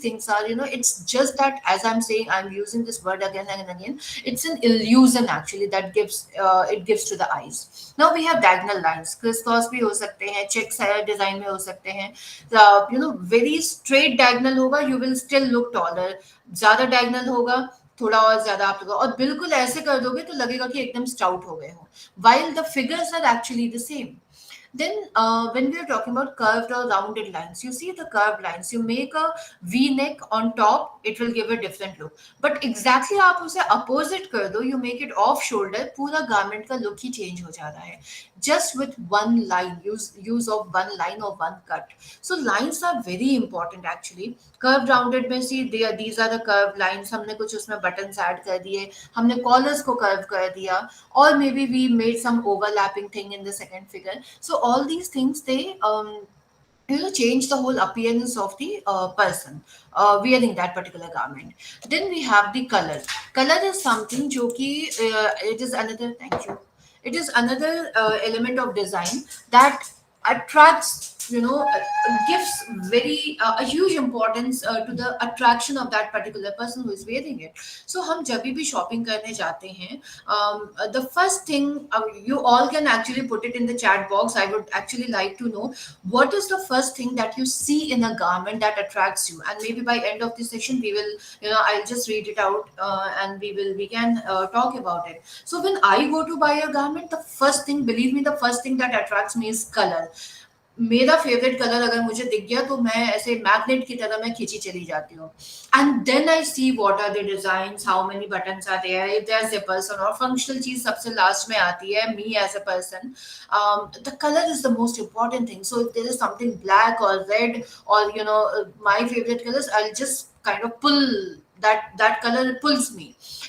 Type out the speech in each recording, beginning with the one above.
things are, it's just that, as I'm saying, I'm using this word again and again, it's an illusion actually that gives it gives to the eyes. Now we have diagonal lines, crisscross भी हो सकते हैं, check design में हो सकते हैं, very straight diagonal होगा, you will still look taller, ज्यादा diagonal होगा, थोड़ा और ज्यादा आप लोग, और बिल्कुल ऐसे कर दोगे तो लगेगा कि एकदम स्टाउट हो गए हो, while the figures are actually the same. Then, when we are talking about curved or rounded lines, you see the curved lines. You make a V neck on top, it will give a different look. But exactly आप उसे opposite कर दो, you make it off shoulder, पूरा garment का look ही change हो जाता है. Just with one line, use of one line or one cut. So lines are very important actually. Curved rounded में see these are the curved lines. हमने कुछ उसमें buttons add कर दिए, हमने collars को curve कर दिया, or maybe we made some overlapping thing in the second figure. So all these things, they change the whole appearance of the person wearing that particular garment. Then we have the color. Color is something जो कि it is another, thank you, it is another element of design that attracts, gives very a huge importance to the attraction of that particular person who is wearing it. So हम जब भी shopping करने जाते हैं, the first thing, you all can actually put it in the chat box. I would actually like to know what is the first thing that you see in a garment that attracts you, and maybe by end of the session we will, I'll just read it out, and we can talk about it. So when I go to buy a garment, the first thing, believe me, the first thing that attracts me is color. मेरा favourite colour अगर मुझे दिख गया तो मैं ऐसे magnet की तरह मैं खींची चली जाती हूँ. And then I see what are the designs, how many buttons are there, if there zippers, और फंक्शनल चीज सबसे लास्ट में आती है, me as a person. The colour is the most important thing. So if there is something black और red और my favourite colours, I will just kind of pull that color pulls me.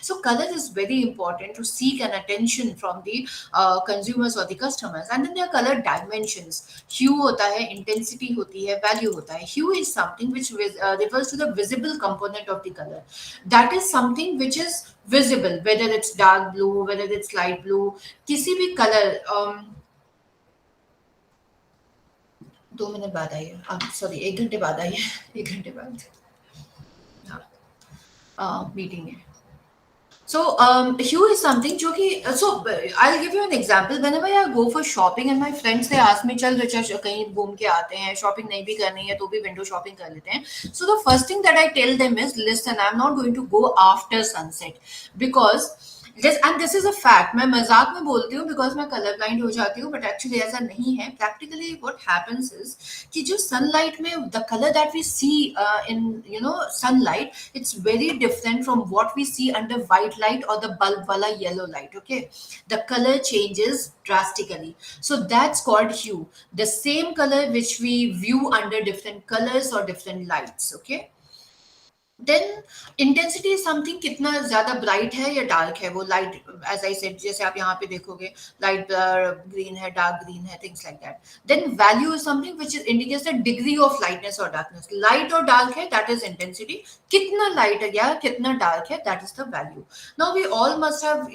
So color is very important to seek an attention from the consumers or the customers. And then there are color dimensions. Hue होता है, intensity होती है, value होता है. Hue is something which refers to the visible component of the color. That is something which is visible, whether it's dark blue, whether it's light blue, किसी भी color. 2 minute बाद आइए, सॉरी 1 घंटे बाद आइए, 1 घंटे बाद meeting है. So hue is something जो कि, so I'll give you an example. Whenever I go for shopping and my friends they ask me, चल रिचा कहीं घूम के आते हैं, shopping नहीं भी करनी है तो भी window shopping कर लेते हैं. So the first thing that I tell them is, listen, I'm not going to go after sunset because this is a fact. मैं मजाक में बोलती हूँ because मैं color blind हो जाती हूँ, but actually ऐसा नहीं है. Practically what happens is कि जो sunlight में the color that we see in sunlight, it's very different from what we see under white light or the bulb wala yellow light. Okay, the color changes drastically. So that's called hue. The same color which we view under different colors or different lights. Okay. Then intensity is something कितना ज्यादा bright है या dark है, वो light, as I said, जैसे आप यहाँ पे देखोगे लाइट ग्रीन है, डार्क ग्रीन है, things like that. Then value is something which indicates the degree of lightness और डार्कनेस. लाइट और डार्क है, दैट इज इंटेंसिटी. कितना लाइट है या कितना डार्क है, that is the value. Now we all must have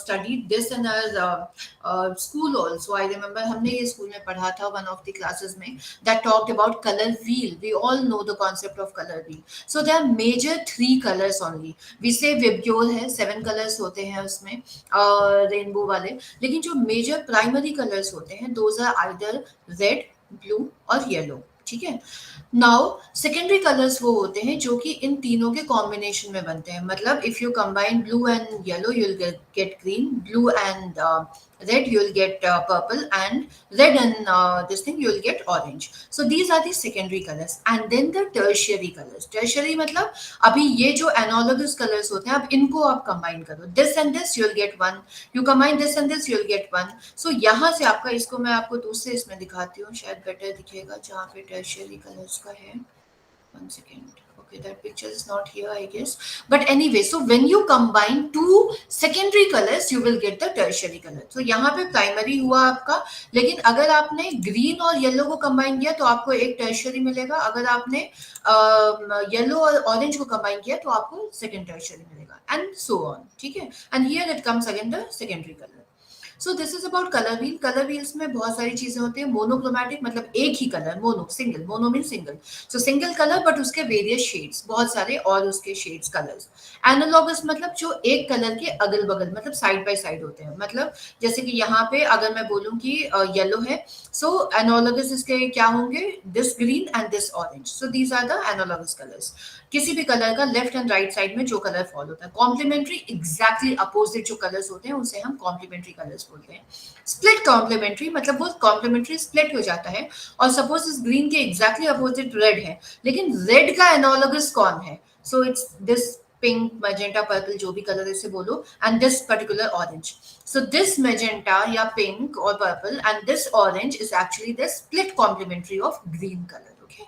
studied this in our school also. I remember हमने ये स्कूल में पढ़ा था, वन ऑफ द क्लासेस में, that talked about colour wheel. We all know the concept of colour wheel. So they are major 3 colours only. We say VIBGYOR है, 7 colours होते हैं उसमें, रेनबो वाले. लेकिन जो मेजर प्राइमरी कलर्स होते हैं, those are either red, blue और येलो. ठीक है. नाउ सेकेंडरी कलर्स वो होते हैं जो कि इन तीनों के कॉम्बिनेशन में बनते हैं. मतलब if you combine blue and yellow, you will get green. Blue and red you will get purple, and red and this thing you will get orange. So these are the secondary colors. And then the tertiary colors. Tertiary मतलब अभी ये जो analogous colors होते हैं, अब इनको आप combine करो. This and this you will get one. You combine this and this you will get one. So यहाँ से आपका, इसको मैं आपको दूसरे इसमें दिखाती हूँ, शायद better दिखेगा जहाँ पे tertiary colors का है. 1 second. Okay, that picture is not here, I guess. But anyway, so when you combine 2 secondary colors, you will get the tertiary color. So यहाँ पे primary हुआ आपका, लेकिन अगर आपने green और yellow को combine किया तो आपको एक tertiary मिलेगा. अगर आपने yellow और orange को combine किया तो आपको second tertiary मिलेगा, and so on. ठीक है. And here it comes again the secondary color. So this is about colour wheel. Colour wheels में बहुत सारी चीजें होती है. मोनोक्रोमैटिक मतलब एक ही colour, mono single, mono mean single. So single colour but उसके वेरियस शेड्स, बहुत सारे और उसके शेड्स कलर्स. एनालॉगस मतलब जो एक कलर के अगल बगल मतलब साइड बाय साइड होते हैं. मतलब जैसे कि यहाँ पे अगर मैं बोलूँ कि येलो है, सो एनालॉगस इसके क्या होंगे, this green and this orange. So these are the analogous colours. किसी भी कलर का लेफ्ट एंड राइट साइड में जो कलर फॉल होता है. कॉम्प्लीमेंट्री एग्जैक्टली अपोजिट जो कलर्स होते हैं उसे हम कॉम्प्लीमेंट्री कलर्स बोलते हैं. स्प्लिट कॉम्प्लीमेंट्री मतलब वो कॉम्प्लीमेंट्री स्प्लिट हो जाता है. और सपोज इस ग्रीन के एग्जैक्टली अपोजिट रेड है, लेकिन रेड का एनालॉगस कौन है? So it's this pink, magenta, purple, जो भी कलर इसे बोलो, and this particular orange. So this magenta या pink or purple and this orange is actually the split complementary of green color. Okay.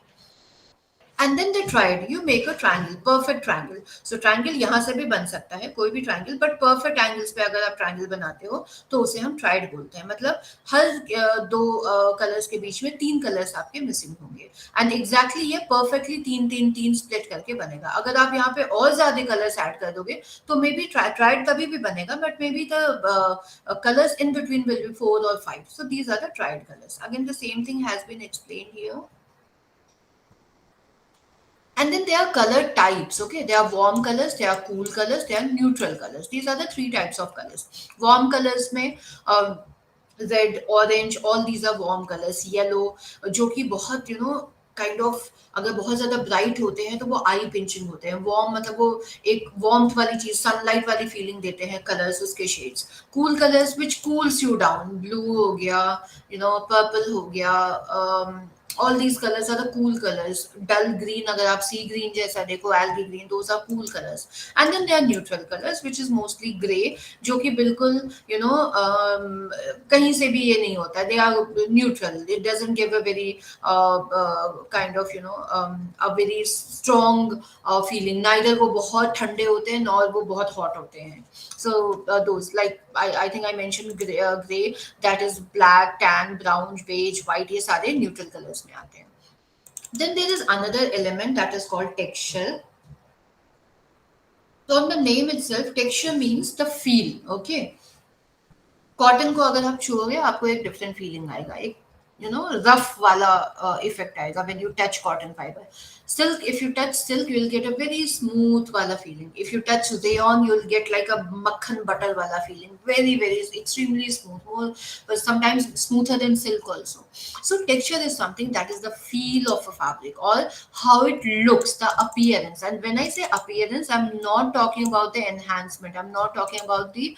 And then they triad you make a triangle, perfect triangle. So triangle यहाँ से भी बन सकता है, कोई भी triangle, but perfect angles पे अगर आप ट्रायंगल बनाते हो तो उसे हम ट्राइड बोलते हैं. मतलब हर दो कलर्स के बीच में तीन कलर्स आपके मिसिंग होंगे. एंड एग्जैक्टली ये परफेक्टली तीन तीन तीन स्प्लिट करके बनेगा. अगर आप यहाँ पे और ज्यादा कलर्स ऐड कर दोगे तो मे बी ट्राइड तभी भी बनेगा, but may be the colours in between will be 4 or 5. So these are the triad colours. Again the same thing has been explained here. And then there are color types, okay? There are warm colors, there are cool colors, there are neutral colors. These are the three types of colors. Warm colors में red, orange, all these are warm colors. Yellow, जो कि बहुत kind of अगर बहुत ज्यादा bright होते हैं तो वो आई पिंचिंग होते हैं. वार्म मतलब वो एक वार्मथ वाली चीज, सनलाइट वाली फीलिंग देते हैं कलर्स उसके shades. Cool colours which cools you down, blue हो गया, पर्पल हो गया. all these colors are the cool colors. Dull green, अगर आप sea green जैसा देखो, algae green, those are cool colors. And then there are neutral colors, which is mostly grey, जो कि बिल्कुल कहीं से भी ये नहीं होता. They are neutral. It doesn't give a very kind of a very strong feeling. Neither वो बहुत ठंडे होते हैं नor वो बहुत hot होते हैं. So those like I think I mentioned gray, that is black, tan, brown, beige, white, ये सारे neutral colors में आते हैं. Then there is another element that is called texture. So on the name itself, texture means the feel. Okay. Cotton को अगर आप छुओगे आपको एक डिफरेंट फीलिंग आएगा, एक रफ वाला इफेक्ट आएगा when you touch cotton fibre. Silk, if you touch silk you will get a very smooth वाला feeling. If you touch rayon you will get like अ मक्खन बटर वाला feeling, very very extremely smooth, more sometimes smoother than silk also. So texture is something that is the feel of a fabric or how it looks, the appearance. And when I say appearance, I'm not talking about the enhancement, I'm not talking about the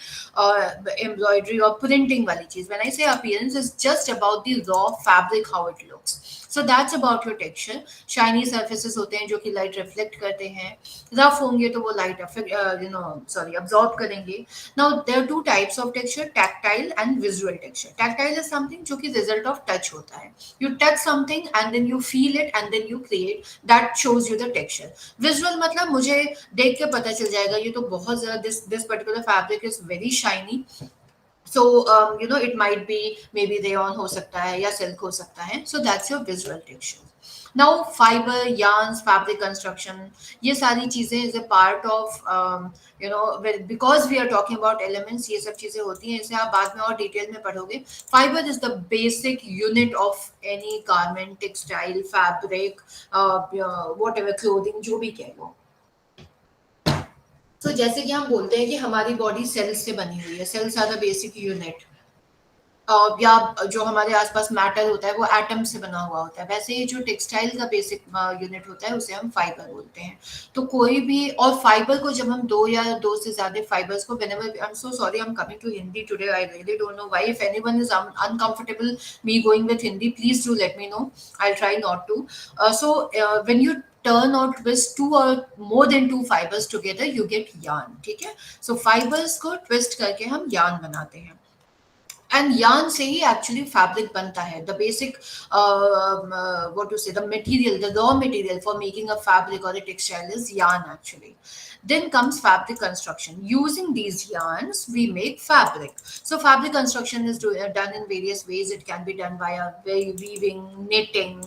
embroidery or printing वाली चीज. When I say appearance, it's just about the raw fabric, how it looks. So that's about your texture. Shiny surfaces होते हैं जो कि light reflect करते हैं. Rough होंगे तो वो light absorb करेंगे. Now there are two types of texture, tactile and visual texture. Tactile is something जो कि result of touch होता है. You touch something and then you feel it and then you create. That shows you the texture. Visual मतलब मुझे देख के पता चल जाएगा ये तो बहुत ज़्यादा this particular fabric is very shiny. So it might be maybe rayon हो सकता है या silk हो सकता है. So that's your visual texture. Now fiber, yarns, fabric construction, ये सारी चीजें is a part of because we are talking about elements, ये सब चीजें होती हैं. इसे आप बाद में और डिटेल में पढ़ोगे. Fiber is the basic unit of any garment, textile, fabric, whatever, clothing, जो भी कह लो. तो जैसे कि हम बोलते हैं कि हमारी बॉडी सेल्स से बनी हुई है, cells are the basic unit. या जो हमारे आसपास मैटर होता है वो एटम से बना हुआ होता है, वैसे ही जो टेक्सटाइल का बेसिक यूनिट होता है उसे हम फाइबर बोलते हैं. तो कोई भी, और फाइबर को जब हम दो या दो से ज्यादा फाइबर्स को, whenever I'm so sorry I'm coming to Hindi today, I really don't know why. If anyone is uncomfortable me going with Hindi, please do let me know. I'll try not to. When you turn or twist two or more than two fibers together, you get yarn. ठीक है. So fibers को twist करके हम yarn बनाते हैं. And yarn से ही actually fabric बनता है. The basic, what to say, the material, the raw material for making a fabric or a textile is yarn actually. Then comes fabric construction. Using these yarns, we make fabric. So fabric construction is done in various ways. It can be done via weaving, knitting,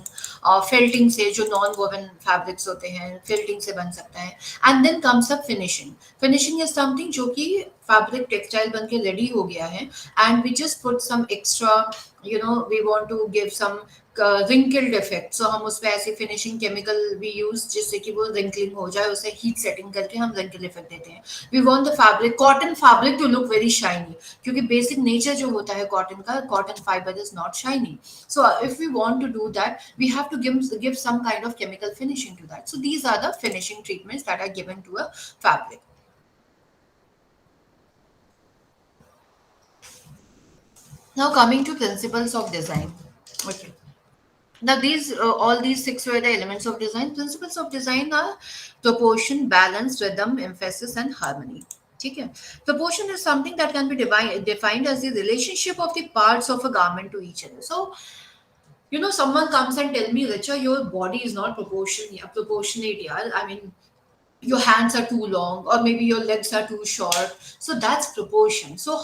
felting से जो non-woven fabrics होते हैं, felting से बन सकता है. And then comes up finishing. Finishing is something जो कि फैब्रिक टेक्सटाइल बन के रेडी हो गया है, and we just put some extra, we want to give some wrinkled effect, so हम उस पे ऐसे फिनिशिंग केमिकल भी यूज जिससे कि वो रिंकलिंग हो जाए, उसे हीट सेटिंग करके हम रिंकल इफेक्ट देते हैं. We want the fabric, cotton fabric to look very shiny, क्योंकि बेसिक नेचर जो होता है कॉटन का, cotton fibre is not shiny. So if we want to do that, we have to give some kind of chemical finishing to that. So these are the finishing treatments that are given to a fabric. Now coming to principles of design. Okay. Now these all these six were the elements of design. Principles of design are proportion, balance, rhythm, emphasis, and harmony. ठीक है. Proportion is something that can be defined as the relationship of the parts of a garment to each other. So someone comes and tell me, Richa, your body is not proportionate, yeah. I mean, your hands are too long, or maybe your legs are too short. So that's proportion. So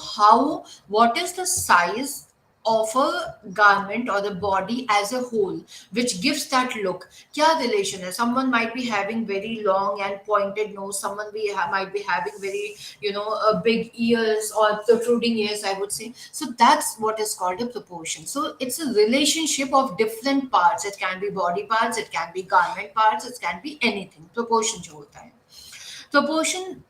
what is the size of a garment or the body as a whole, which gives that look? Kya relation hai? Someone might be having very long and pointed nose, someone might be having very, big ears or protruding ears, I would say. So that's what is called a proportion. So it's a relationship of different parts. It can be body parts, it can be garment parts, it can be anything. Proportion jo hota hai. Proportion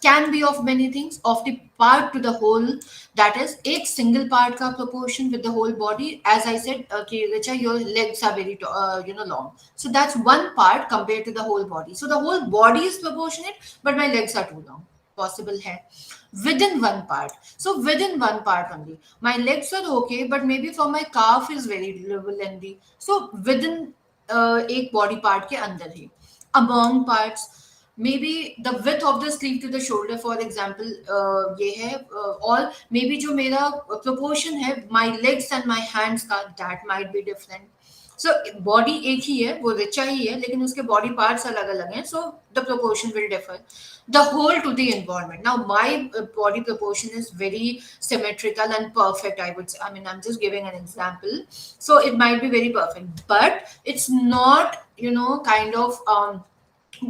can be of many things, of the part to the whole, that is एक single part का proportion with the whole body. As I said, okay, Richa, your legs are very long, so that's one part compared to the whole body. So the whole body is proportionate, but my legs are too long. Possible है within one part. So within one part only, my legs are okay, but maybe for my calf is very lengthy. So within एक body part के अंदर ही, among parts, maybe the width of the sleeve to the shoulder, for example, ये है, और maybe जो मेरा proportion है my legs and my hands का, that might be different. So body एक ही है, वो रिचा ही है, लेकिन उसके body parts अलग अलग हैं, so the proportion will differ. The whole to the environment. Now my body proportion is very symmetrical and perfect, I would say. I mean, I'm just giving an example, so it might be very perfect, but it's not, kind of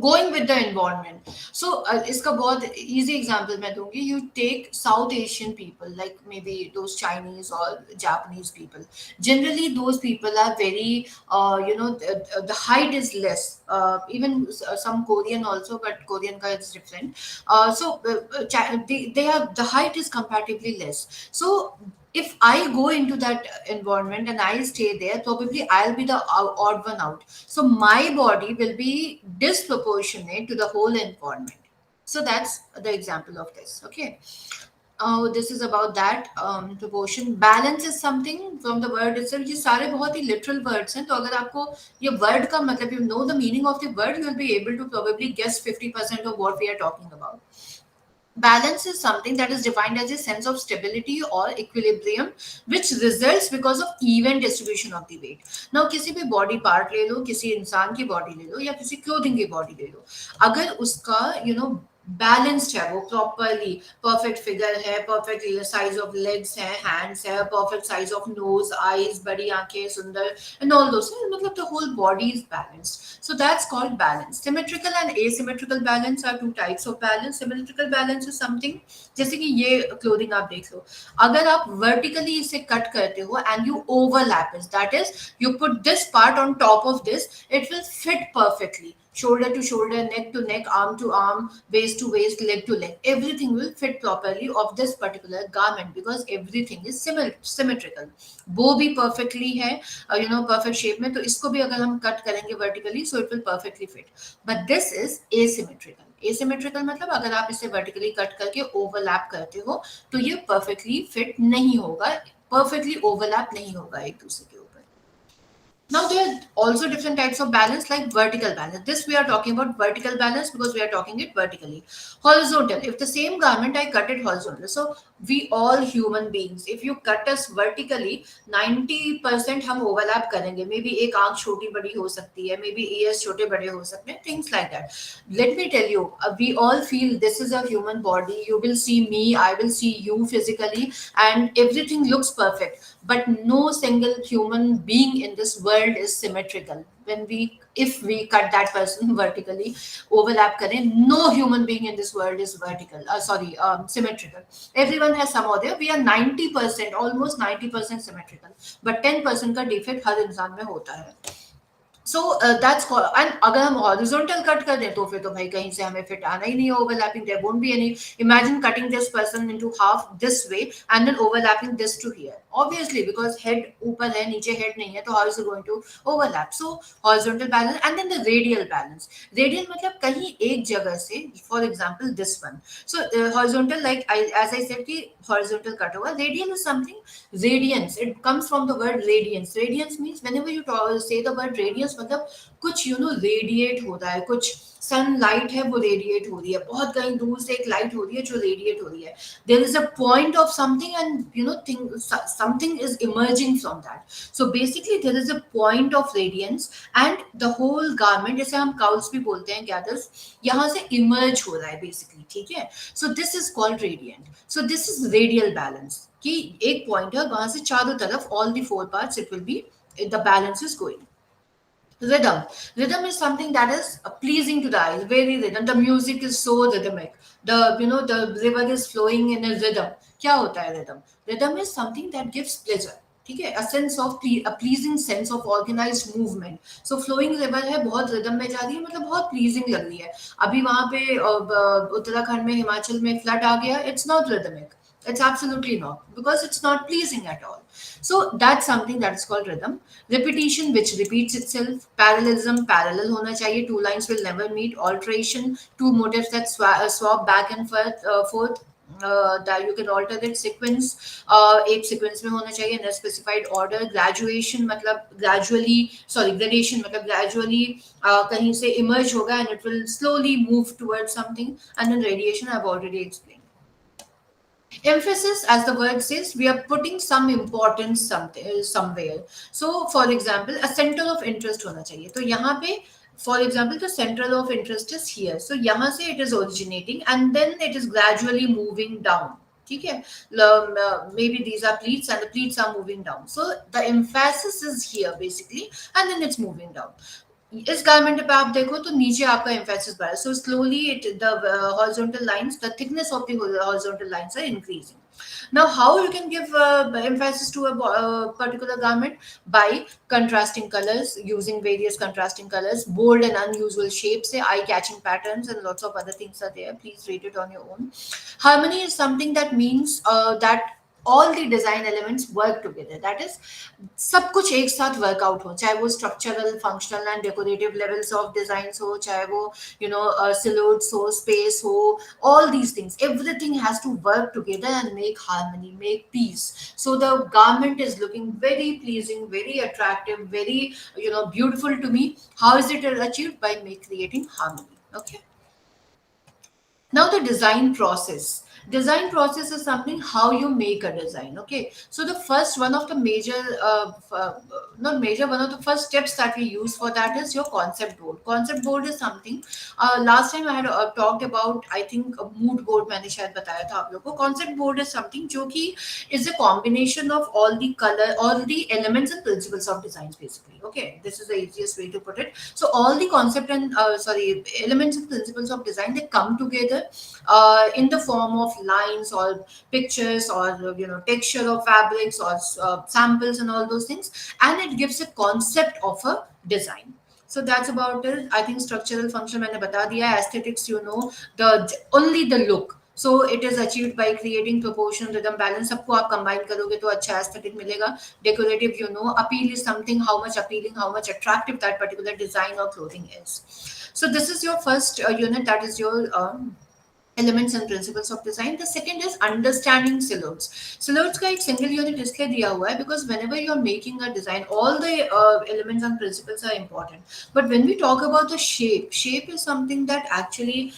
going with the environment. So iska bahut easy example main dungi. You take South Asian people, like maybe those Chinese or Japanese people. Generally those people are very, the height is less, even some Korean also, but Korean ka is different. They are, the height is comparatively less. So if I go into that environment and I stay there, probably I'll be the odd one out. So my body will be disproportionate to the whole environment. So that's the example of this. Okay. This is about that proportion. Balance is something from the word itself. ये सारे बहुत ही literal words हैं. तो अगर आपको ये word का मतलब, you know the meaning of the word, you will be able to probably guess 50% of what we are talking about. Balance is something that is defined as a sense of stability or equilibrium which results because of even distribution of the weight. Now किसी भी body part ले लो, किसी इंसान की body ले लो, या किसी clothing की body ले लो, अगर उसका बैलेंस्ड है, वो प्रॉपरली परफेक्ट फिगर है, परफेक्ट साइज ऑफ लेग्स है, हैंड्स है, perfect size of nose, eyes, बड़ी आंखें, सुंदर, एंड ऑल दोस, मतलब the whole body is balanced. So that's called balance. Symmetrical and asymmetrical balance are two types of balance. Symmetrical balance is something, जैसे कि ये clothing आप देख लो, अगर आप वर्टिकली इसे कट करते हो and you overlap it, that is you put this part on top of this, it will fit perfectly. Shoulder to shoulder, neck to neck, arm to arm, waist to waist, leg to leg. Everything will fit properly of this particular garment because everything is symmetrical. वो भी perfectly है, perfect shape में, तो इसको भी अगर हम cut करेंगे vertically, so it will perfectly fit. But this is asymmetrical. Asymmetrical मतलब अगर आप इसे vertically cut करके overlap करते हो, तो ये perfectly fit नहीं होगा, perfectly overlap नहीं होगा एक दूसरे के ऊपर. Now there are also different types of balance, like vertical balance. This we are talking about vertical balance because we are talking it vertically. Horizontal. If the same garment I cut it horizontal, so we all human beings, if you cut us vertically, 90% हम overlap करेंगे. Maybe एक आंख छोटी बड़ी हो सकती है, maybe ears छोटे बड़े हो सकते हैं, things like that. Let me tell you, we all feel this is a human body. You will see me, I will see you physically, and everything looks perfect. But no single human being in this world world is symmetrical. When we, if we cut that person vertically, overlap करें, no human being in this world is vertical. Sorry, symmetrical. Everyone has some other. We are 90%, almost 90% symmetrical. But 10% का defect हर इंसान में होता है. So that's and अगर हम horizontal cut कर दें तो फिर तो भाई कहीं से हमें फिट आना ही नहीं है overlapping there won't be any imagine cutting this person into half this way and then overlapping this to here obviously because head ऊपर है नीचे हेड नहीं है तो how is it going to overlap so horizontal balance and then the radial balance radial मतलब कहीं एक जगह से for example this one so horizontal like as I said कि हॉरिजॉन्टल कट होगा radial is something radiance it comes from the word radiance means whenever you say the word radiance मतलब कुछ radiate होता है कुछ सनलाइट है वो radiate हो रही है बहुत कहीं दूर से एक लाइट हो रही है जो रेडिएट हो रही है there is a point of something and thing something is emerging from that so basically there is a point of radiance and the whole garment जैसे हम काउल्स भी बोलते हैं गैदर्स यहाँ से इमर्ज हो रहा है बेसिकली ठीक है सो this is called radiant so this is radial balance कि एक पॉइंट है वहां से चारों तरफ all the four parts it will be the balance is going rhythm is something that is pleasing to the eyes very rhythm the music is so rhythmic the river is flowing in a rhythm क्या होता है rhythm is something that gives pleasure ठीक है a sense of a pleasing sense of organized movement so flowing river है बहुत rhythm में जा रही है मतलब बहुत pleasing लग रही है अभी वहां पे उत्तराखंड में हिमाचल में flood आ गया it's not rhythmic it's absolutely not because it's not pleasing at all so that's something that is called rhythm repetition which repeats itself parallelism parallel hona chahiye two lines will never meet alteration two motifs that swap back and forth that you can alter it sequence एक sequence में होना चाहिए in a specified order graduation मतलब gradation मतलब gradually कहीं से emerge होगा and it will slowly move towards something and then radiation I've already explained emphasis as the word says we are putting some importance somewhere so for example a center of interest hona chahiye to yahan pe for example the central of interest is here so yahan se it is originating and then it is gradually moving down ठीक है maybe these are pleats and the pleats are moving down so the emphasis is here basically and then it's moving down इस garment पे आप देखो तो नीचे आपका emphasis बढ़ा so slowly it the horizontal lines the thickness of the horizontal lines are increasing now how you can give emphasis to a particular garment by contrasting colors using various contrasting colors bold and unusual shapes eye catching patterns and lots of other things are there please read it on your own harmony is something that means that all the design elements work together that is सब कुछ एक साथ workout हो चाहे वो structural functional and decorative levels of design हो चाहे वो सिलूट्स हो स्पेस हो all these things everything has to work together and make harmony make peace so the garment is looking very pleasing very attractive very beautiful to me how is it achieved by creating harmony okay now the design process is something how you make a design okay so the first one of the major not major one of the first steps that we use for that is your concept board is something last time I had talked about I think a mood board मैंने शायद बताया था आप लोगों को concept board is something जो कि is a combination of all the elements and principles of designs basically okay this is the easiest way to put it so all the concept and elements and principles of design they come together in the form of lines or pictures or texture of fabrics or samples and all those things and it gives a concept of a design so that's about it I think structural function मैंने बता दिया aesthetics the only the look so it is achieved by creating proportion rhythm balance सबको आप combine करोगे तो अच्छा aesthetic मिलेगा decorative appeal is something how much appealing how much attractive that particular design or clothing is so this is your first unit that is your elements and principles of design the second is understanding silhouettes का एक single unit इसलिए दिया हुआ है because whenever you are making a design all the elements and principles are important but when we talk about the shape is something that actually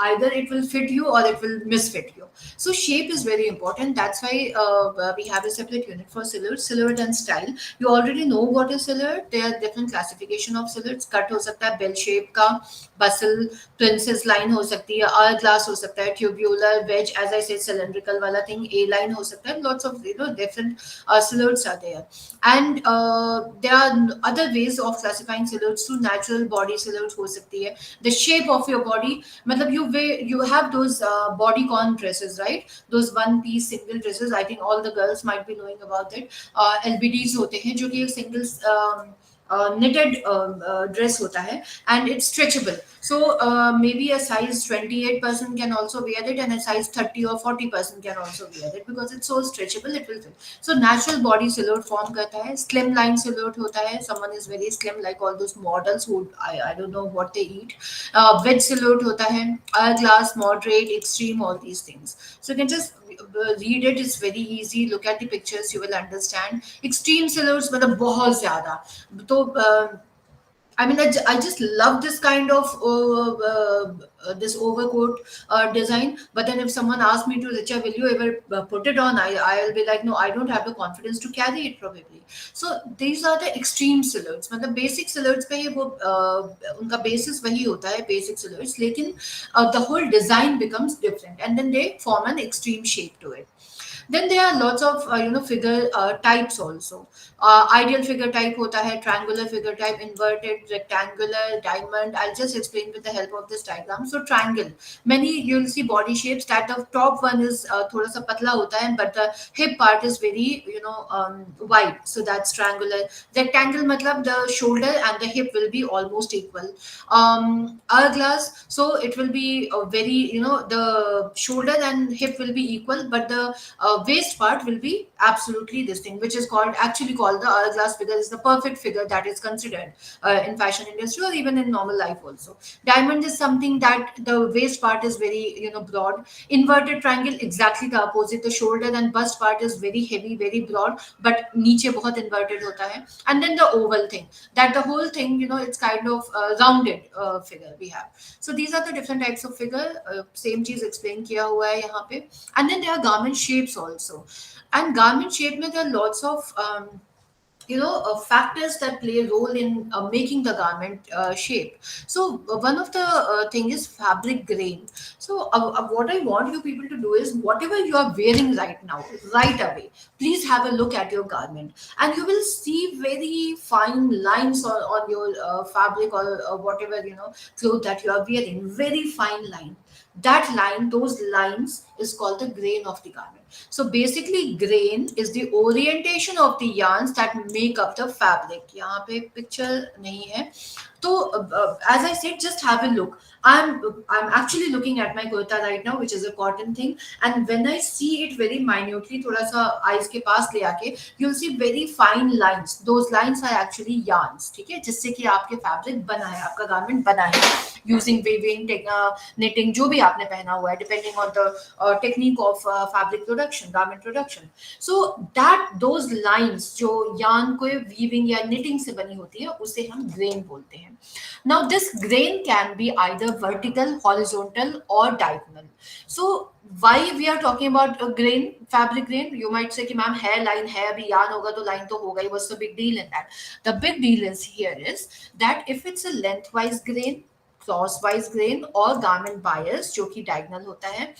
either it will fit you or it will misfit you so shape is very important that's why we have a separate unit for silhouette and style you already know what is silhouette there are different classification of silhouettes cut हो सकता है bell shape का bustle princess line हो हो सकती है, our glass हो सकता है, tubular, wedge, as I said cylindrical वाला थिंग, ए लाइन हो सकता है, lots of different silhouettes are there. And there are other ways of classifying silhouettes through natural body silhouettes हो सकती है, the shape of your body, मतलब you have those bodycon dresses, right, those one piece single dresses, I think all the girls might be knowing about it. LBDs होते हैं जो कि एक single knitted dress hota hai, and it's stretchable, so maybe a size 28% can also wear it, and a size 30 or 40% can also wear it, because it's so stretchable, it will fit. So natural body silhouette form karta hai, slim line silhouette hota hai, someone is very slim like all those models who I don't know what they eat. Wedge silhouette hota hai, hourglass, moderate, extreme, all these things. So you can just read it, it's very easy, look at the pictures, you will understand. Extreme silhouettes मतलब बहुत ज्यादा, तो I mean, I just love this kind of this overcoat design. But then if someone asks me to, Richa, will you ever put it on? I'll be like, no, I don't have the confidence to carry it probably. So these are the extreme silhouettes. मतलब basic silhouettes पे ये वो उनका basis वही होता है, basic silhouettes. लेकिन the whole design becomes different, and then they form an extreme shape to it. Then there are lots of figure types also. Ideal figure type hota hai, triangular figure type, inverted, rectangular, diamond. I'll just explain with the help of this diagram. So triangle, many you'll see body shapes that the top one is thoda sa patla hota hai, but the hip part is very wide. So that's triangular. Rectangle matlab the shoulder and the hip will be almost equal. Hourglass, so it will be very, the shoulder and hip will be equal, but the waist part will be absolutely this thing, which is actually called the hourglass figure, is the perfect figure that is considered in fashion industry or even in normal life also. Diamond is something that the waist part is very, broad. Inverted triangle, exactly the opposite, the shoulder and bust part is very heavy, very broad, but niche bahut inverted hota hai. And then the oval thing, that the whole thing, it's kind of rounded figure we have. So these are the different types of figure, same cheez explain kiya hua hai yahan pe. And then there are garment shapes also, and garment shape mein there are lots of factors that play a role in making the garment shape. So one of the thing is fabric grain. So what I want you people to do is, whatever you are wearing right now, right away, please have a look at your garment, and you will see very fine lines on your fabric, or whatever cloth that you are wearing, very fine line. That line, those lines is called the grain of the garment. So basically, grain is the orientation of the yarns that make up the fabric. यहाँ पे picture नहीं है. So as I said, just have a look. I'm actually looking at my kurta right now, which is a cotton thing, and when I see it very minutely, थोड़ा सा eyes के पास ले आके, you'll see very fine lines. Those lines are actually yarns, ठीक है, जिससे कि आपके fabric बना है, आपका garment बना है, using weaving, knitting, जो भी आपने पहना हुआ है, depending on the technique of fabric production, garment production. So that those lines जो yarn को weaving या knitting से बनी होती है, उसे हम grain बोलते हैं. Now this grain can be either vertical, horizontal, or diagonal. So why we are talking about a grain, fabric grain? You might say कि मैम है line है, अभी yarn होगा तो line तो होगा ही. What's the big deal in that? The big deal is here is that if it's a lengthwise grain, crosswise grain, or garment bias जो कि diagonal होता है,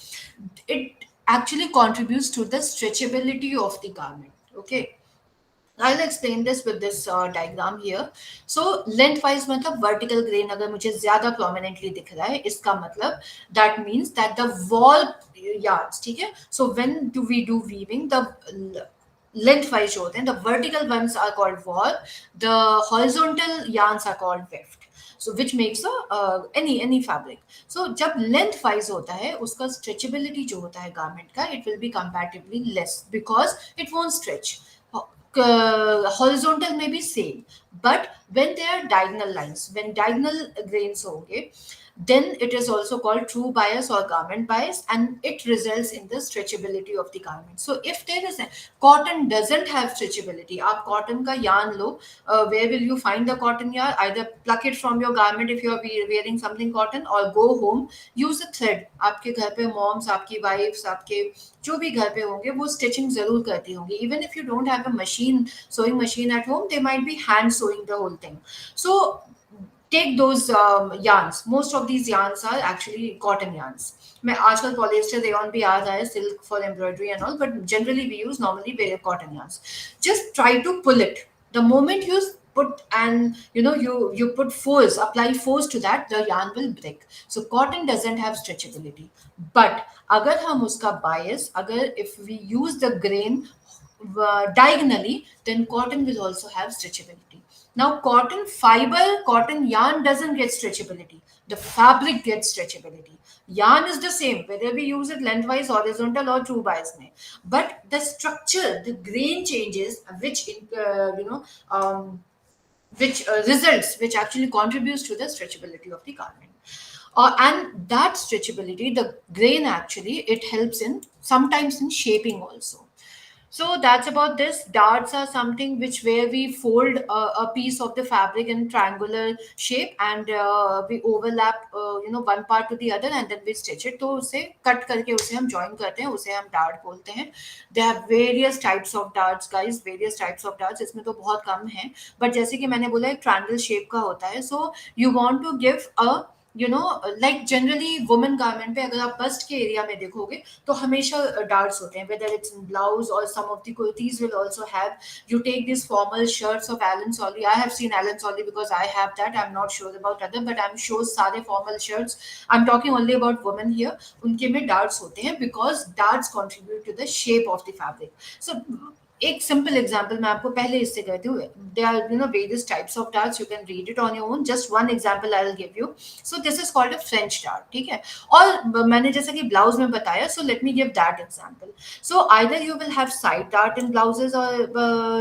it actually contributes to the stretchability of the garment. Okay, I'll explain this with this diagram here. So lengthwise मतलब vertical grain अगर मुझे ज्यादा prominently दिख रहा है, इसका मतलब that means that the wall yards, ठीक है. So when do we do weaving, the lengthwise जो होते हैं, the vertical ones are called wall, the horizontal yarns are called weft. So which makes any fabric. So जब lengthwise होता है, उसका stretchability जो होता है garment का, it will be comparatively less because it won't stretch. Horizontal may be same, but when there are diagonal lines, when diagonal grains होंगे, then it is also called true bias or garment bias, and it results in the stretchability of the garment. So if there is a cotton doesn't have stretchability, आप cotton का yarn low, where will you find the cotton yarn? Either pluck it from your garment if you are wearing something cotton, or go home, use a thread. आपके घर पे moms, आपकी wives, आपके जो भी घर पे होंगे, वो stitching जरूर करती होंगी. Even if you don't have a machine, sewing machine at home, they might be hand sewing the whole thing. So take those yarns. Most of these yarns are actually cotton yarns. मैं आजकल polyester rayon भी आ रहा है silk for embroidery and all, but generally we use normally cotton yarns. Just try to pull it. The moment you put, and you put force, apply force to that, the yarn will break. So cotton doesn't have stretchability. But अगर हम उसका bias, अगर if we use the grain diagonally, then cotton will also have stretchability. Now, cotton fiber, cotton yarn doesn't get stretchability. The fabric gets stretchability. Yarn is the same, whether we use it lengthwise, horizontal, or two bias. But the structure, the grain changes, which results, which actually contributes to the stretchability of the garment. And that stretchability, the grain actually, it helps in sometimes in shaping also. So that's about this. Darts are something which where we fold a piece of the fabric in triangular shape, and we overlap one part to the other, and then we stitch it. तो उसे cut करके उसे हम join करते हैं, उसे हम dart बोलते हैं. There are various types of darts, guys. Various types of darts. इसमें तो बहुत कम है. But जैसे कि मैंने बोला एक triangle shape का होता है. So you want to give a like generally women garment पे अगर आप bust के area में देखोगे तो हमेशा darts होते हैं, whether it's in blouse or some of the kurtis will also have. You take these formal shirts of Alan Solly. I have seen Alan Solly because I have that. I'm not sure about other, but I'm sure सारे formal shirts. I'm talking only about women here. उनके में darts होते हैं because darts contribute to the shape of the fabric. So एक simple example मैं आपको पहले इससे कहती हूँ. There are various types of darts. You can read it on your own. Just one example I will give you. So this is called a French dart. ठीक है. और मैंने जैसा कि ब्लाउज में बताया, so let me give that example. So either you will have side dart in blouses or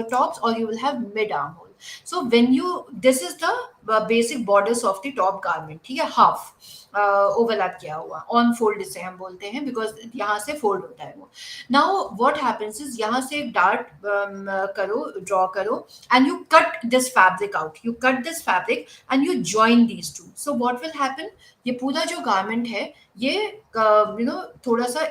tops, or you will have mid armhole. So when you, this is the basic borders of the top garment. ठीक है. Half overlap किया हुआ on fold इसे हम बोलते हैं, because यहाँ से फोल्ड होता है वो. नाउ व्हाट हैपेंस इज यहाँ से एक डार्ट करो, ड्रॉ करो, and you cut this fabric out. You cut this fabric and you join these two. So what will happen, ये पूरा जो गारमेंट है ये थोड़ा सा,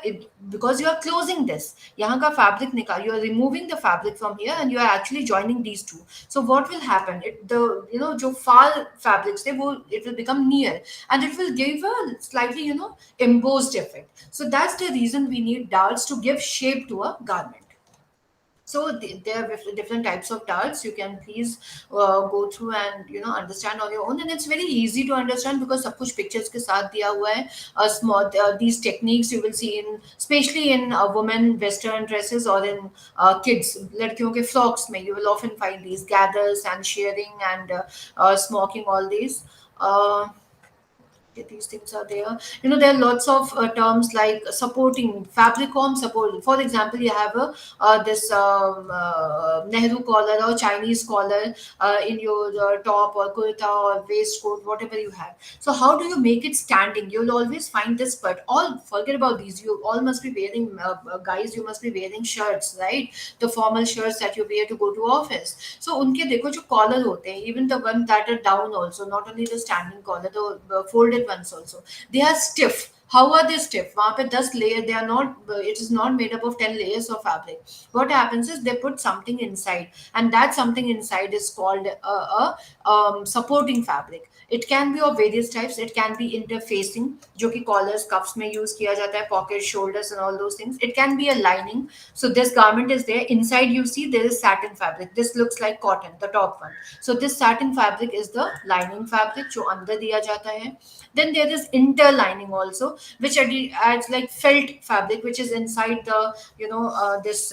because you are closing this, यहाँ का फैब्रिक निकाल, you are removing the fabric from here and you are actually joining these two. So what will happen, it the जो फार फैब्रिक्स थे वो it will become near, and it will give a slightly embossed effect. So that's the reason we need darts to give shape to a garment. So there are different types of darts. You can please go through and understand on your own, and it's very easy to understand because सब कुछ pictures के साथ दिया हुआ है. Small these techniques you will see in, especially in women western dresses or in kids लड़कियों के frocks में, you will often find these gathers and shearing and smocking, all these. These things are there. There are lots of terms like supporting, fabric form support. For example, you have a this Nehru collar or Chinese collar in your top or kurta or waistcoat, whatever you have. So how do you make it standing? You'll always find this part. All forget about these. You all must be wearing, guys. You must be wearing shirts, right? The formal shirts that you wear to go to office. So उनके देखो जो collar होते हैं, even the one that are down also, not only the standing collar, the folded ones also, they are stiff. How are they stiff? वहाँ पे 10 layer, they are not. It is not made up of 10 layers of fabric. What happens is they put something inside, and that something inside is called a supporting fabric. It can be of various types. It can be interfacing, जो कि collars, cuffs में use किया जाता है, pockets, shoulders, and all those things. It can be a lining. So this garment is there. Inside you see there is satin fabric. This looks like cotton, the top one. So this satin fabric is the lining fabric जो अंदर दिया जाता है. Then there is interlining also, which adds like felt fabric, which is inside the this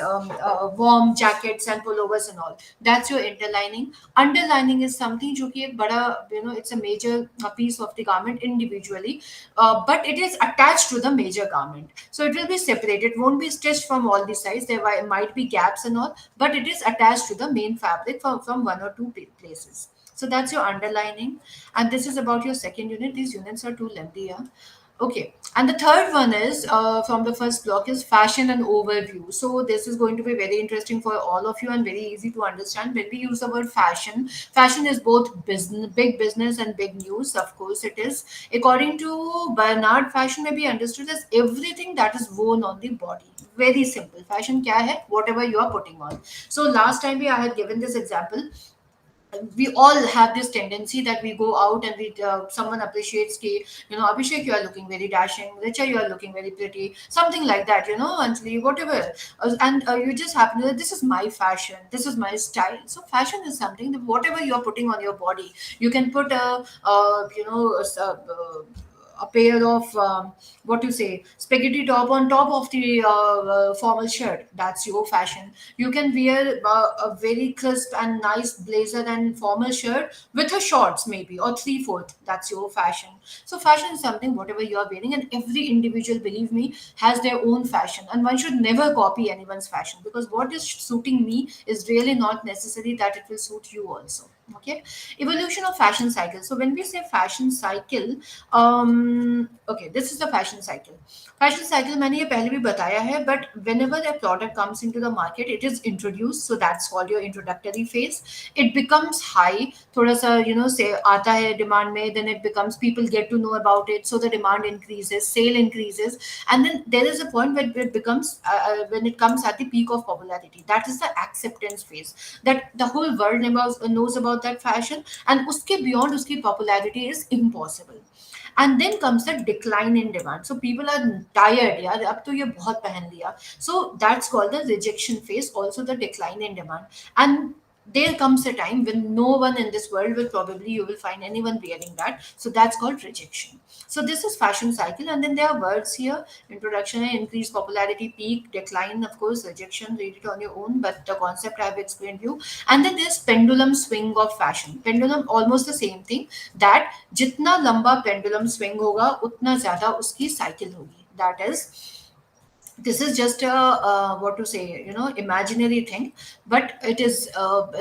warm jackets and pullovers and all. That's your interlining. Underlining is something जो कि एक बड़ा it's a major piece of the garment individually, but it is attached to the major garment. So it will be separated. It won't be stitched from all the sides. There might be gaps and all, but it is attached to the main fabric from one or two places. So that's your underlining. And this is about your second unit. These units are too lengthy. Yeah. Okay. And the third one is from the first block is fashion and overview. So this is going to be very interesting for all of you and very easy to understand. When we use the word fashion, fashion is both business, big business and big news. Of course it is. According to Bernard, fashion may be understood as everything that is worn on the body. Very simple. Fashion kya hai? Whatever you are putting on. So last time I had given this example. we all have this tendency that we go out and we someone appreciates ki, Abhishek, you are looking very dashing, Richa, you are looking very pretty, something like that, Anjali, whatever. And you just happen to, this is my fashion, this is my style. So fashion is something that whatever you are putting on your body, you can put a pair of what you say, spaghetti top on top of the formal shirt. That's your fashion. You can wear a very crisp and nice blazer and formal shirt with a shorts maybe or three-fourth. That's your fashion. So fashion is something whatever you are wearing, and every individual, believe me, has their own fashion, and one should never copy anyone's fashion, because what is suiting me is really not necessary that it will suit you also. Okay. Evolution of fashion cycle. So when we say fashion cycle, okay, this is the fashion cycle. Fashion cycle मैंने ये पहले भी बताया है, but whenever a product comes into the market, it is introduced, so that's called your introductory phase. It becomes high, थोड़ा सा say आता है demand में, then it becomes, people get to know about it, so the demand increases, sale increases, and then there is a point where it becomes when it comes at the peak of popularity. That is the acceptance phase, that the whole world knows about that fashion, and uske beyond uski popularity is impossible. And then comes the decline in demand. So people are tired, यार अब तो ये बहुत पहन लिया. So that's called the rejection phase, also the decline in demand. And there comes a time when no one in this world will, probably you will find anyone wearing that. So that's called rejection. So this is fashion cycle, and then there are words here: introduction, increase popularity, peak, decline, of course, rejection. Read it on your own, but the concept I have explained to you. And then there's pendulum swing of fashion. Pendulum, almost the same thing, that जितना लंबा pendulum swing होगा उतना ज्यादा उसकी cycle होगी. That is, this is just a what to say, imaginary thing, but it is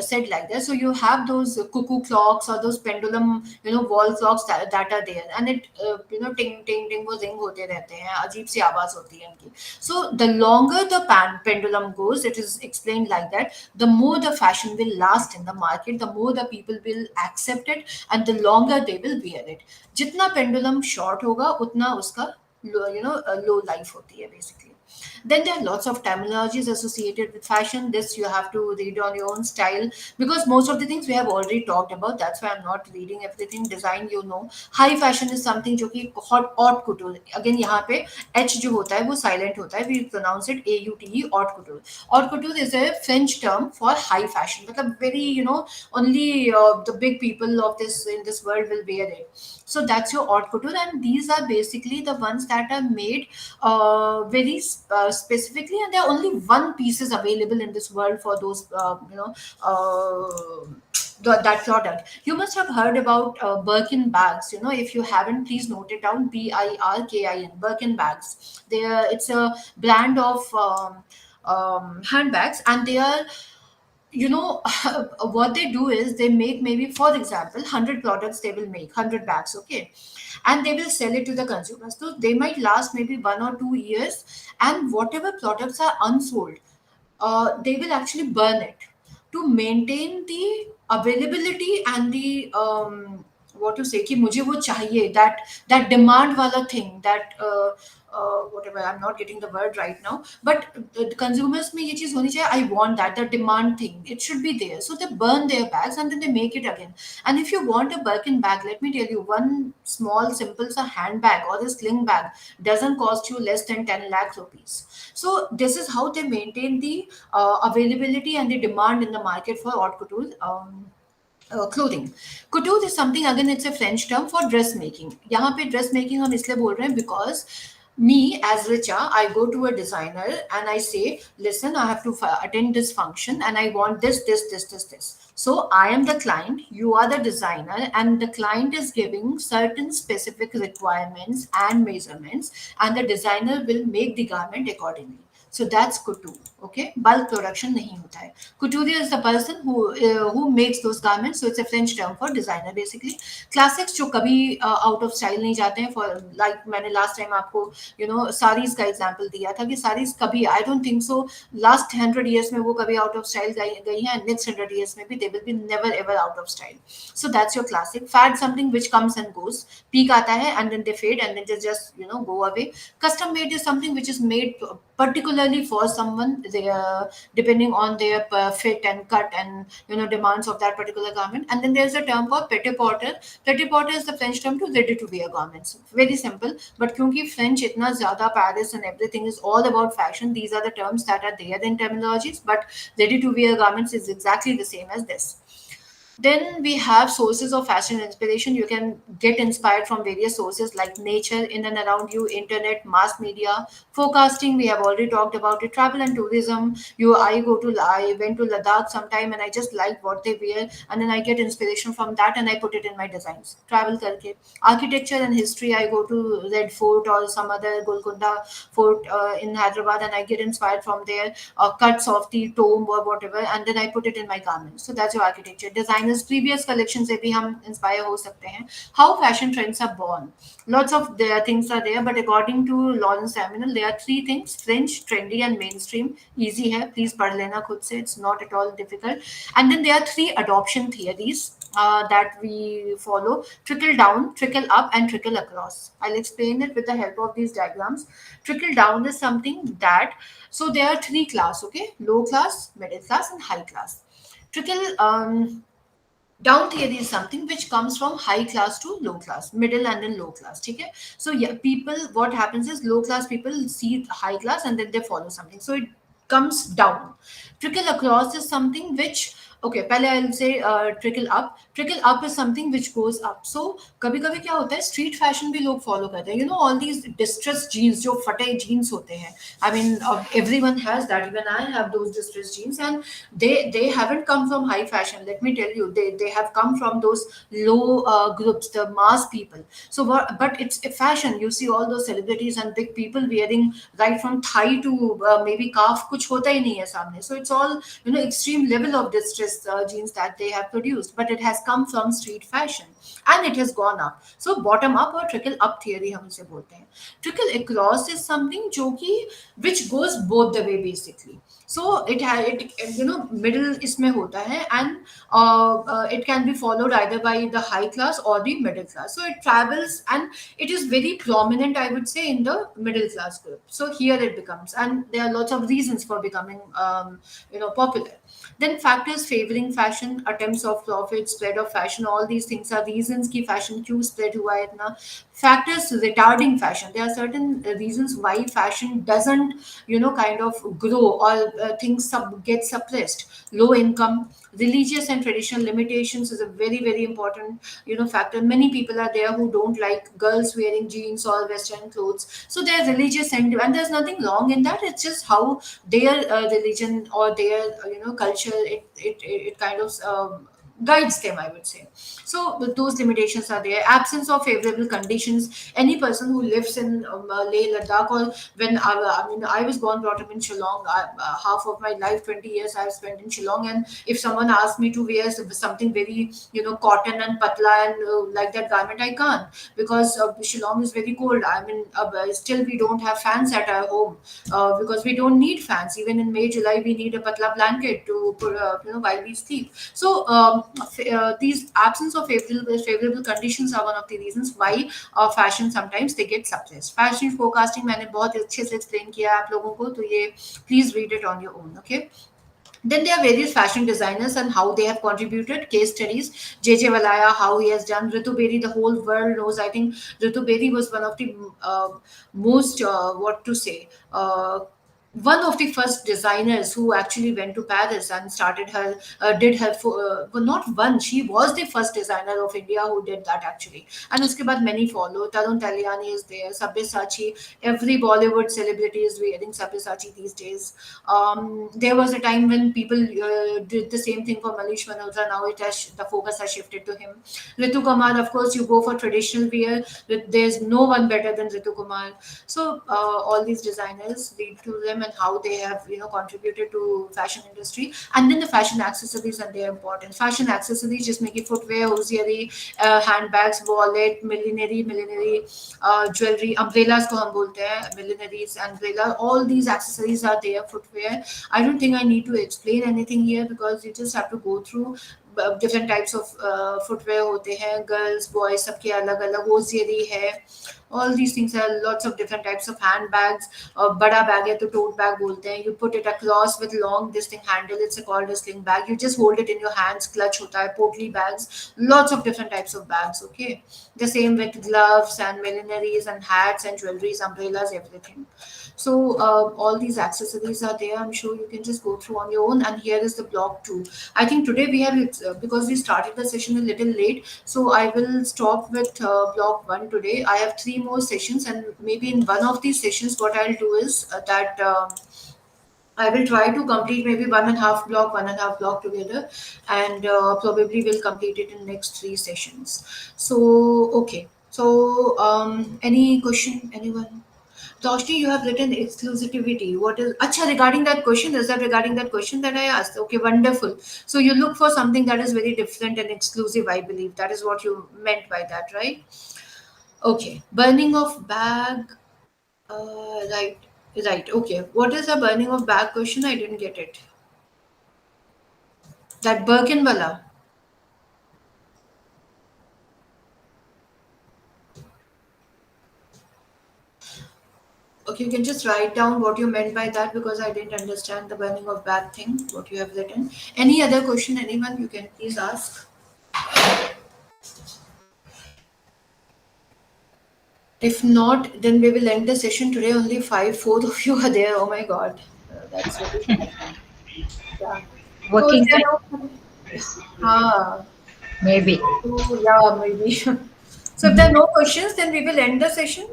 said like that. So you have those cuckoo clocks or those pendulum, wall clocks that are there, and it ting ting ting वो ring होते रहते हैं, अजीब सी आवाज होती है इनकी. So the longer the pendulum goes, it is explained like that, the more the fashion will last in the market, the more the people will accept it, and the longer they will wear it. जितना pendulum short होगा उतना उसका low life होती है basically. Then there are lots of terminologies associated with fashion. This you have to read on your own style, because most of the things we have already talked about. That's why I'm not reading everything. Design, high fashion is something जो कि hot haute couture. Again यहाँ पे H जो होता है वो silent होता है. We pronounce it AUTE, haute couture. Haute couture is a French term for high fashion. मतलब very, only the big people of this world will wear it. So that's your haute couture, and these are basically the ones that are made very specifically, and there are only one pieces available in this world for those that product. You must have heard about Birkin bags. If you haven't, please note it down: BIRKIN, Birkin bags. It's a brand of handbags, and they are, what they do is they make, maybe for example, 100 products, they will make 100 bags, okay, and they will sell it to the consumers. So they might last maybe 1 or 2 years, and whatever products are unsold, they will actually burn it to maintain the availability and the what to say कि मुझे वो चाहिए, that demand वाला thing, that whatever, I'm not getting the word right now, but the consumers में ये चीज होनी चाहिए, I want that, the demand thing, it should be there, so they burn their bags and then they make it again. And if you want a Birkin bag, let me tell you, one small simple sa handbag or a sling bag doesn't cost you less than 10 lakh rupees. So this is how they maintain the availability and the demand in the market for haute couture clothing. Couture is something, again, it's a French term for dressmaking. यहाँ पे dressmaking हम इसलिए बोल रहे हैं because me as Richa, I go to a designer and I say, listen, I have to attend this function and I want this. So I am the client, you are the designer, and the client is giving certain specific requirements and measurements, and the designer will make the garment accordingly. So that's couture. Okay, bulk production नहीं होता है. Couturier is the person who makes those garments. So it's a French term for designer basically. Classics जो कभी out of style नहीं जाते हैं. For like मैंने last time आपको sarees का example दिया था कि sarees कभी, I don't think so last 100 years में वो कभी out of style गई हैं, and next 100 years में भी they will be never ever out of style. So that's your classic. Fad, something which comes and goes. Peak आता है and then they fade and then they just go away. Custom made is something which is made particularly for someone, they depending on their fit and cut and demands of that particular garment. And then there's a term called petit-porter. Petit-porter is the French term to ready to wear garments. Very simple, but kyunki French itna zyada, Paris and everything is all about fashion, these are the terms that are there in terminologies, but ready to wear garments is exactly the same as this. Then we have sources of fashion inspiration. You can get inspired from various sources like nature in and around you, internet, mass media, forecasting. We have already talked about it. Travel and tourism. I went to Ladakh sometime and I just like what they wear, and then I get inspiration from that and I put it in my designs. Travel karke. Architecture and history. I go to Red Fort or some other Golconda Fort in Hyderabad and I get inspired from there, cuts of the tomb or whatever, and then I put it in my garments. So that's your architecture. Designers previous collections से भी हम inspire हो सकते हैं. How fashion trends are born. Lots of their things are there, but according to Lawrence Samuel, there are three things: French, trendy, and mainstream. Easy है, please पढ़ लेना खुद से. It's not at all difficult. And then there are three adoption theories that we follow: trickle down, trickle up, and trickle across. I'll explain it with the help of these diagrams. Trickle down is something that, so there are three class, okay? Low class, middle class, and high class. Trickle down theory is something which comes from high class to low class, middle and then low class. Okay, so yeah, people, what happens is low class people see high class and then they follow something, so it comes down. Trickle across is something which, okay, पहले I'll say trickle up. Trickle up is something which goes up. So कभी कभी क्या होता है, street fashion भी लोग follow करते हैं. ऑल दीज डिस्ट्रेस जीन्स, जो फटे जीन्स होते हैं. I mean, everyone has that. Even I have those distressed jeans, and they haven't come from high fashion. Let me tell you, they have come from those low groups, the mass people. So, but it's a fashion. You see all those celebrities and big people wearing right from thigh to maybe calf. कुछ होता ही नहीं है सामने. So it's all extreme level of distress jeans that they have produced, but it has come from street fashion and it has gone up. So bottom up or trickle up theory हम इसे बोलते हैं. Trickle across is something जो कि which goes both the way basically. So it middle इसमें होता है, and it can be followed either by the high class or the middle class. So it travels and it is very prominent, I would say, in the middle class group. So here it becomes, and there are lots of reasons for becoming popular. Then factors favoring fashion, attempts of profit, spread of fashion, all these things are reasons कि fashion क्यों spread हुआ है इतना. Factors retarding fashion. There are certain reasons why fashion doesn't kind of grow, or things get suppressed. Low income, religious and traditional limitations is a very very important factor. Many people are there who don't like girls wearing jeans or western clothes, so they're religious, and there's nothing wrong in that. It's just how their religion or their culture, it kind of guides them, I would say. So those limitations are there. Absence of favorable conditions. Any person who lives in Leh Ladakh, or when I mean, I was born brought up in Shillong. Half of my life, 20 years I've spent in Shillong, and if someone asks me to wear something very cotton and patla and like that garment, I can't, because Shillong is very cold. I mean, still we don't have fans at our home, because we don't need fans. Even in May, July, we need a patla blanket to put while we sleep. So these absence of favorable conditions are one of the reasons why fashion sometimes they get suppressed. Fashion forecasting मैंने बहुत अच्छे से explain किया है आप लोगों को, तो ये please read it on your own, okay? Then there are various fashion designers and how they have contributed. Case studies: JJ Valaya, how he has done. Ritu Bedi, the whole world knows. I think Ritu Bedi was one of the most what to say. One of the first designers who actually went to Paris and started her, did her, well, not one, she was the first designer of India who did that actually. And uske baad many follow. Tarun Taliani is there, Sabyasachi, every Bollywood celebrity is wearing Sabyasachi these days. There was a time when people did the same thing for Manish Malhotra. Now the focus has shifted to him. Ritu Kumar, of course, you go for traditional wear. There's no one better than Ritu Kumar. So all these designers, lead to them and how they have contributed to fashion industry. And then the fashion accessories, and they are important. Fashion accessories just make it footwear, hosiery, handbags, wallet, millinery, jewelry, umbrellas को हम बोलते हैं, millineries, umbrella. All these accessories are there. Footwear. I don't think I need to explain anything here, because you just have to go through. Different types of footwear होते हैं, girls, boys, सबके अलग अलग. hosiery है, All these things are lots of different types of handbags. Bada bag है तो tote bag बोलते हैं. You put it across with long this thing handle. It's called a sling bag. You just hold it in your hands. Clutch होता है. Portly bags. Lots of different types of bags. Okay. The same with gloves and millineries and hats and jewelries, umbrellas, everything. So all these accessories are there. I'm sure you can just go through on your own. And here is the block two. I think today we have because we started the session a little late, so I will stop with block one today. I have three more sessions, and maybe in one of these sessions, what I'll do is that. I will try to complete maybe one and a half block together, and probably will complete it in next three sessions. So okay. So any question? Anyone? Toshni, you have written exclusivity. What is Acha regarding that question? Is that regarding that question that I asked? Okay, wonderful. So you look for something that is very different and exclusive, I believe. That is what you meant by that, right? Okay. Burning of bag. Right. Right. Okay. What is a burning of bag question? I didn't get it. That Birkenwala. Okay, you can just write down what you meant by that because I didn't understand the burning of bag thing, what you have written. Any other question, anyone, you can please ask. If not, then we will end the session today. Only five, four of you are there. Oh my God. That's very yeah. So if Working there time. are no, ah, Maybe. so yeah, maybe. So if there are no questions, then we will end the session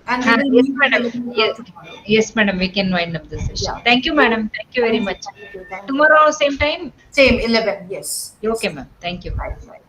and we will Yes, meet at madam. 11 o'clock Yes, tomorrow. yes, madam. We can wind up the session. Yeah. Thank you, So, madam. Thank you very thank you, much. thank you, thank you. Tomorrow, same time. Same 11. Yes, Okay, yes. ma'am. Thank you. Bye, bye.